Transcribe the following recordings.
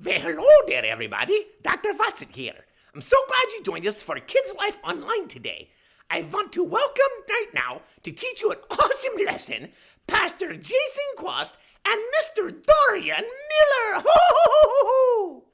Well, hello there, everybody. Dr. Watson here. I'm so glad you joined us for Kids Life Online today. I want to welcome right now to teach you an awesome lesson, Pastor Jason Quast and Mr. Dorian Miller. Ho, ho, ho, ho, ho.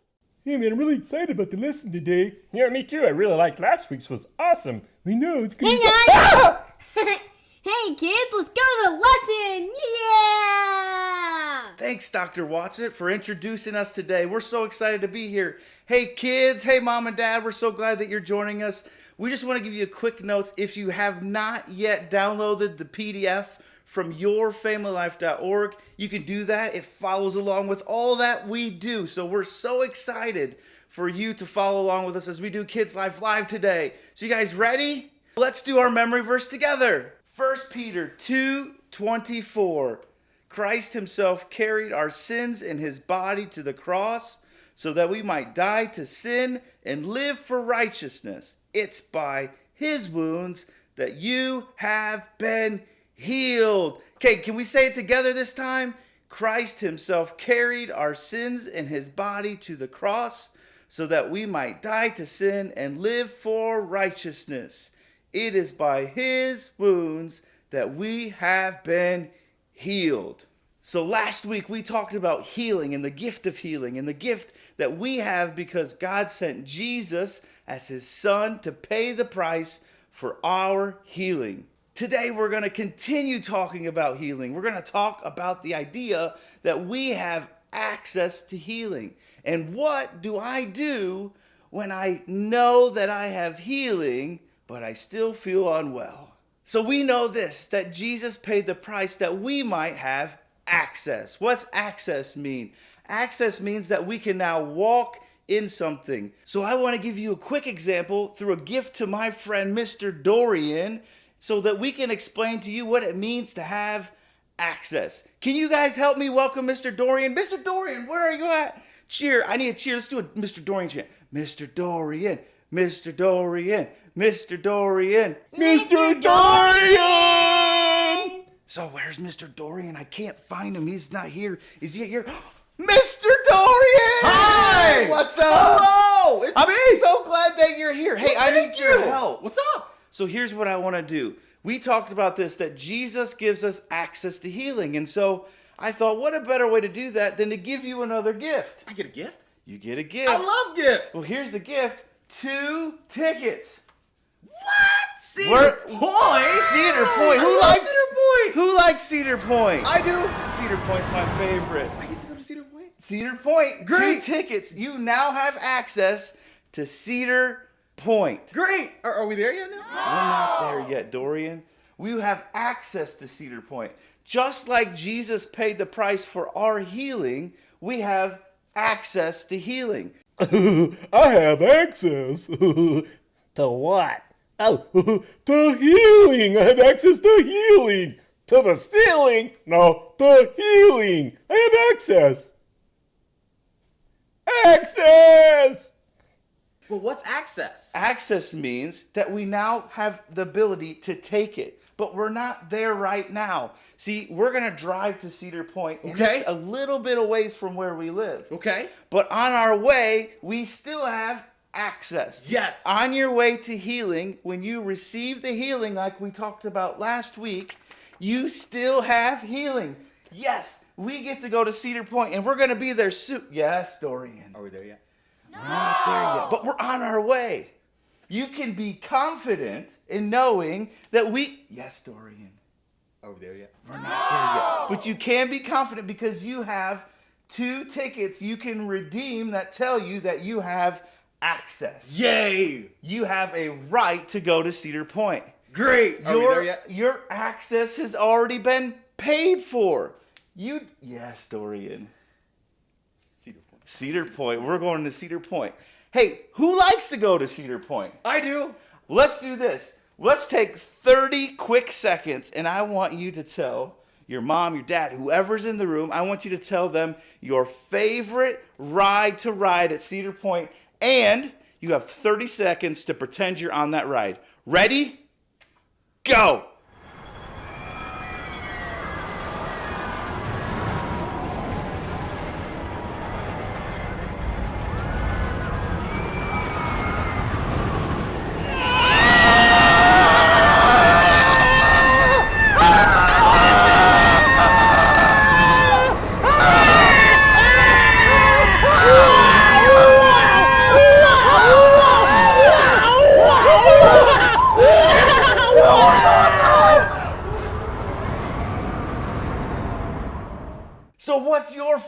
Hey man, I'm really excited about the lesson today. Yeah, me too. I really liked last week's. Was awesome. I know, it's good. Hey guys! Hey kids, let's go to the lesson! Yeah! Thanks, Dr. Watson, for introducing us today. We're so excited to be here. Hey kids, hey mom and dad, we're so glad that you're joining us. We just want to give you a quick note. If you have not yet downloaded the PDF from yourfamilylife.org, you can do that. It follows along with all that we do. So we're so excited for you to follow along with us as we do Kids Life Live today. So you guys ready? Let's do our memory verse together. 1 Peter 2:24. Christ himself carried our sins in his body to the cross so that we might die to sin and live for righteousness. It's by his wounds that you have been healed. Okay, can we say it together this time? Christ himself carried our sins in his body to the cross so that we might die to sin and live for righteousness. It is by his wounds that we have been healed. So last week we talked about healing and the gift of healing and the gift that we have because God sent Jesus as his son to pay the price for our healing. Today we're going to continue talking about healing. We're going to talk about the idea that we have access to healing. And what do I do when I know that I have healing, but I still feel unwell? So we know this, that Jesus paid the price that we might have access. What's access mean? Access means that we can now walk in something. So I want to give you a quick example through a gift to my friend, Mr. Dorian, so that we can explain to you what it means to have access. Can you guys help me welcome Mr. Dorian? Mr. Dorian, where are you at? Cheer. I need a cheer. Let's do a Mr. Dorian chant. Mr. Dorian, Mr. Dorian, Mr. Dorian, Mr. Dorian! So where's Mr. Dorian? I can't find him. He's not here. Is he here? Mr. Dorian! Hi! What's up? Hello! It's I'm me! so glad that you're here. Hey, I need your help. What's up? So here's what I want to do. We talked about this, that Jesus gives us access to healing. And so I thought, what a better way to do that than to give you another gift? I get a gift? You get a gift. I love gifts! Well, here's the gift. 2 tickets. What? Cedar Point? Cedar Point. I love Cedar Point! Who likes Cedar Point? I do. Cedar Point's my favorite. I get to go to Cedar Point? Cedar Point. Great. 2 tickets. You now have access to Cedar Point. Great! Are we there yet now? We're not there yet, Dorian. We have access to Cedar Point. Just like Jesus paid the price for our healing, we have access to healing. I have access. To what? Oh, to healing. I have access to healing. To the ceiling. No, to healing. I have access. Access! Well, what's access? Access means that we now have the ability to take it, but we're not there right now. See, we're going to drive to Cedar Point, and Okay. it's a little bit away from where we live. Okay. But on our way, we still have access. Yes. On your way to healing, when you receive the healing like we talked about last week, you still have healing. Yes, we get to go to Cedar Point, and we're going to be there soon. Yes, Dorian. Are we there yet? We're not there yet, but we're on our way. You can be confident in knowing that yes, Dorian. Are we there yet? We're not there yet. But you can be confident because you have 2 tickets you can redeem that tell you that you have access. Yay! You have a right to go to Cedar Point. Great! Are we there yet? Your access has already been paid for. Yes, Dorian. Cedar Point. Cedar Point. We're going to Cedar Point. Hey, who likes to go to Cedar Point? I do. Let's do this. Let's take 30 quick seconds, and I want you to tell your mom, your dad, whoever's in the room, I want you to tell them your favorite ride to ride at Cedar Point, and you have 30 seconds to pretend you're on that ride. Ready? Go!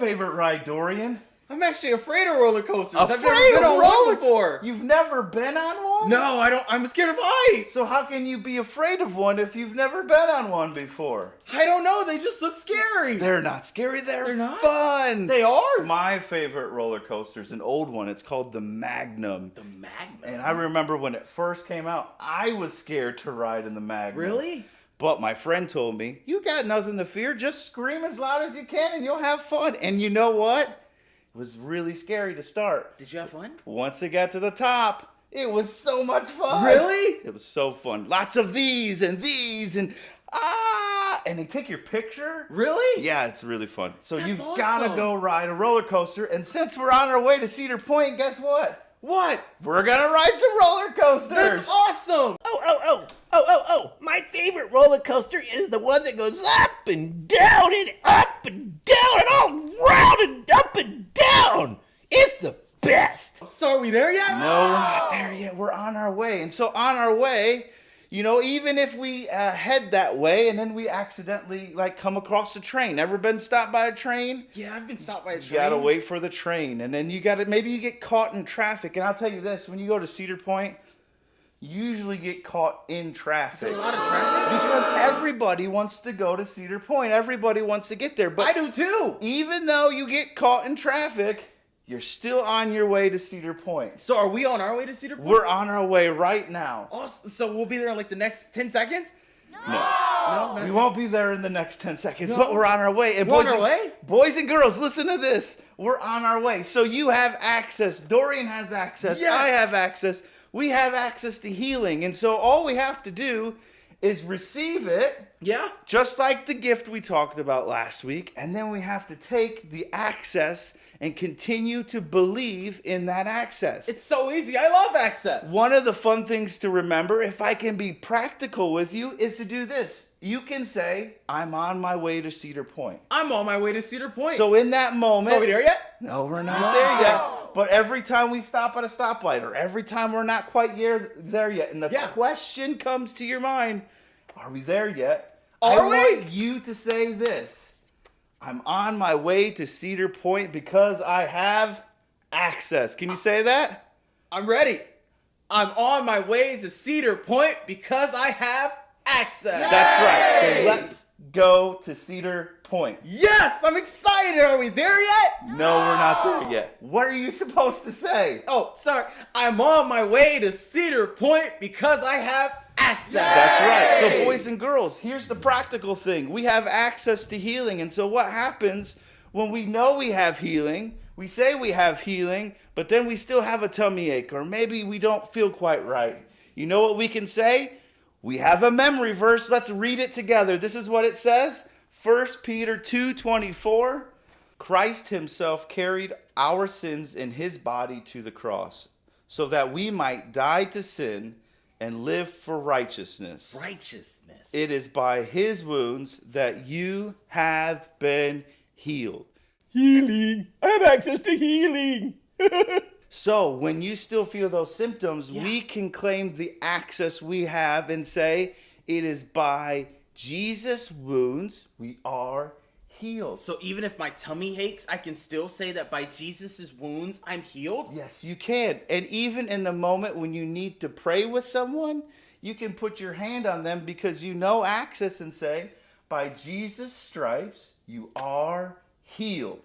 favorite ride, Dorian? I'm actually afraid of roller coasters. I've Afraid never been of on roller- one before. You've never been on one? No, I don't. I'm scared of heights. So how can you be afraid of one if you've never been on one before? I don't know. They just look scary. They're not scary. They're not? fun. They are. My favorite roller coaster is an old one. It's called the Magnum. The Magnum. And I remember when it first came out, I was scared to ride in the Magnum. Really? But my friend told me, you got nothing to fear. Just scream as loud as you can and you'll have fun. And you know what? It was really scary to start. Did you have fun? Once it got to the top, it was so much fun. Really? It was so fun. Lots of these and and they take your picture. Really? Yeah, it's really fun. So That's you've awesome. got to go ride a roller coaster. And since we're on our way to Cedar Point, guess what? What? We're going to ride some roller coasters. That's awesome. Oh, my favorite roller coaster is the one that goes up and down and up and down and all round and up and down. It's the best. So are we there yet? No, we're not there yet. We're on our way. And so on our way, you know, even if we head that way and then we accidentally come across a train. Ever been stopped by a train? Yeah, I've been stopped by a train. You gotta wait for the train, and then maybe you get caught in traffic. And I'll tell you this, when you go to Cedar Point, you usually get caught in traffic. There's a lot of traffic. Because everybody wants to go to Cedar Point. Everybody wants to get there. But I do too. even though you get caught in traffic, you're still on your way to Cedar Point. So are we on our way to Cedar Point? We're on our way right now. Awesome. So we'll be there in like the next 10 seconds? No, we won't be there in the next 10 seconds, but we're on our way. And We're on our way? Boys and girls, listen to this. We're on our way. So you have access. Dorian has access. Yes. I have access. We have access to healing. And so all we have to do is receive it, Yeah. just like the gift we talked about last week. And then we have to take the access and continue to believe in that access. It's so easy. I love access. One of the fun things to remember, if I can be practical with you, is to do this. You can say, I'm on my way to Cedar Point. I'm on my way to Cedar Point. So in that moment... So are we there yet? No, we're not there yet. But every time we stop at a stoplight, or every time we're not quite there yet, and the question comes to your mind, are we there yet? I want you to say this. I'm on my way to Cedar Point because I have access. Can you say that? I'm ready. I'm on my way to Cedar Point because I have access. That's right. So let's go to Cedar Point. Yes, I'm excited. Are we there yet? No, we're not there yet. What are you supposed to say? Oh, sorry. I'm on my way to Cedar Point because I have access. That's right. So boys and girls, here's the practical thing. We have access to healing. And so what happens when we know we have healing? We say we have healing, but then we still have a tummy ache, or maybe we don't feel quite right. You know what we can say? We have a memory verse. Let's read it together. This is what it says. 1 Peter 2:24. Christ himself carried our sins in his body to the cross, so that we might die to sin and live for righteousness. Righteousness. It is by his wounds that you have been healed. Healing. I have access to healing. So when you still feel those symptoms, we can claim the access we have and say, it is by Jesus' wounds we are healed. So even if my tummy aches, I can still say that by Jesus' wounds, I'm healed? Yes, you can. And even in the moment when you need to pray with someone, you can put your hand on them because you know access and say, by Jesus' stripes, you are healed.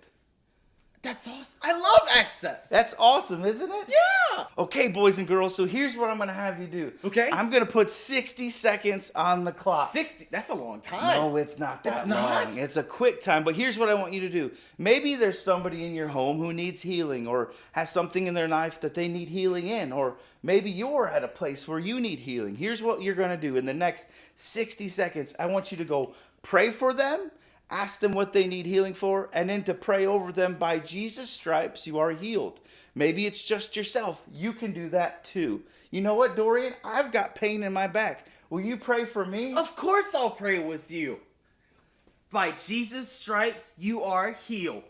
That's awesome. I love access. That's awesome, isn't it? Yeah. Okay, boys and girls, so here's what I'm going to have you do. Okay. I'm going to put 60 seconds on the clock. 60. That's a long time. No, it's not that It's not? long. It's a quick time. But here's what I want you to do. Maybe there's somebody in your home who needs healing or has something in their life that they need healing in. Or maybe you're at a place where you need healing. Here's what you're going to do. In the next 60 seconds, I want you to go pray for them, ask them what they need healing for, and then to pray over them. By Jesus' stripes, you are healed. Maybe it's just yourself. You can do that too. You know what, Dorian? I've got pain in my back. Will you pray for me? Of course I'll pray with you. By Jesus' stripes, you are healed.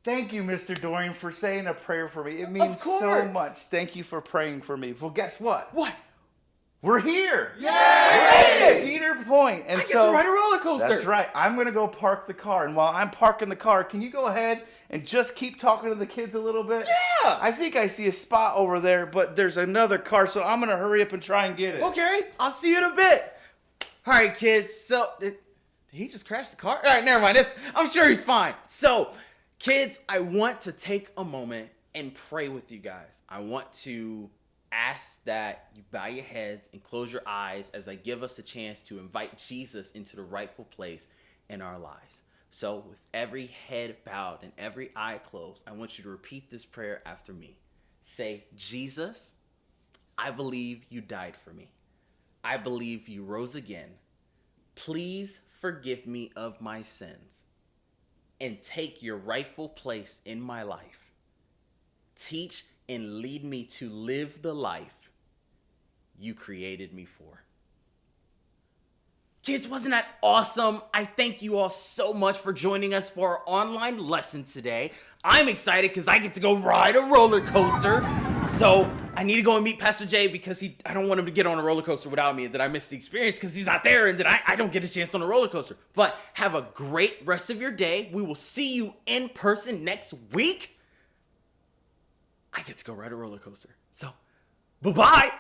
Thank you, Mr. Dorian, for saying a prayer for me. It means so course. much. Thank you for praying for me. Well, guess what? What? We're here. We made it! Cedar Point. And I get to ride a roller coaster. That's right. I'm going to go park the car. And while I'm parking the car, can you go ahead and just keep talking to the kids a little bit? Yeah. I think I see a spot over there, but there's another car, so I'm going to hurry up and try and get it. Okay, I'll see you in a bit. All right, kids. So, did he just crash the car? All right, never mind. I'm sure he's fine. So, kids, I want to take a moment and pray with you guys. I want to ask that you bow your heads and close your eyes as I give us a chance to invite Jesus into the rightful place in our lives. So, with every head bowed and every eye closed, I want you to repeat this prayer after me. Say, Jesus, I believe you died for me. I believe you rose again. Please forgive me of my sins and take your rightful place in my life. Teach and lead me to live the life you created me for. Kids, wasn't that awesome? I thank you all so much for joining us for our online lesson today. I'm excited because I get to go ride a roller coaster. So I need to go and meet Pastor Jay because I don't want him to get on a roller coaster without me and that I miss the experience because he's not there and that I don't get a chance on a roller coaster. But have a great rest of your day. We will see you in person next week. I get to go ride a roller coaster. So, bye-bye.